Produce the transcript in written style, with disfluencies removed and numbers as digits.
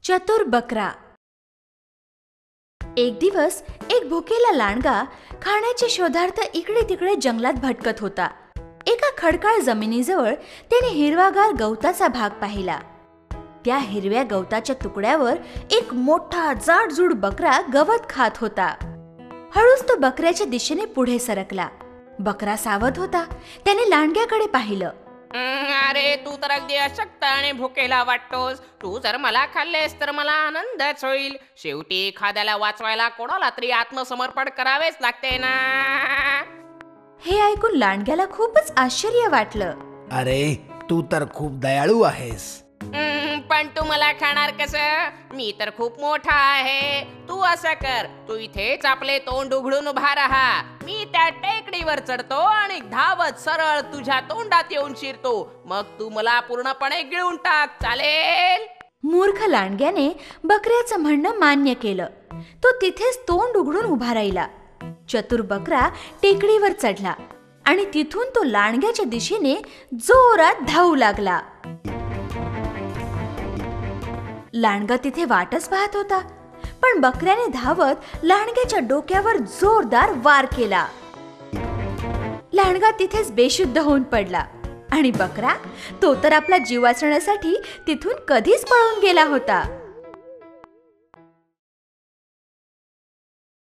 चतुर बकरा. एक दिवस एक भुकेला लांडगा खाण्याच्या शोधार्थ इकडे तिकडे जंगलात भटकत होता. एका खडकाळ जमिनीजवळ त्याने हिरवागार गवताचा भाग पाहिला. त्या हिरव्या गवताच्या तुकड्यावर एक मोठा जाडजूड बकरा गवत खात होता. हळूच तो बकऱ्याच्या दिशेने पुढे सरकला. बकरा सावध होता. त्याने लांडग्याकडे पाहिलं. अरे तू तर अगदी अशक्त आणि भुकेला वाटतोस. तू जर मला खाल्लेस तर मला आनंदच होईल. शेवटी एखाद्याला वाचवायला कोणाला तरी आत्मसमर्पण करावेच लागते ना. हे ऐकून लांडग्याला खूपच आश्चर्य वाटलं. अरे तू तर खूप दयाळू आहेस. पण तू मला खाणार कसं? मी तर खूप मोठा आहे. तू असं कर, तू इथेच आपले तोंड उघडून उभा राहा. मी त्या टेकडीवर चढतो आणि धावत सरळ तुझ्या तोंडात येऊन शिरतो. मग तू मला पूर्णपणे गिळून टाक, चालेल? मूर्ख लांडग्याने बकऱ्याचं म्हणणं मान्य केलं. तो तिथेच तोंड उघडून उभा राहिला. चतुर बकरा टेकडीवर चढला आणि तिथून तो लांडग्याच्या दिशेने जोरात धावू लागला. लांडगा तिथे वाटच पाहत होता, पण बकऱ्याने धावत लांडग्याच्या डोक्यावर जोरदार वार केला. लांडगा तिथेच बेशुद्ध होऊन पडला आणि बकरा तो तर आपला जीव वाचवण्यासाठी तिथून कधीच पळून गेला होता.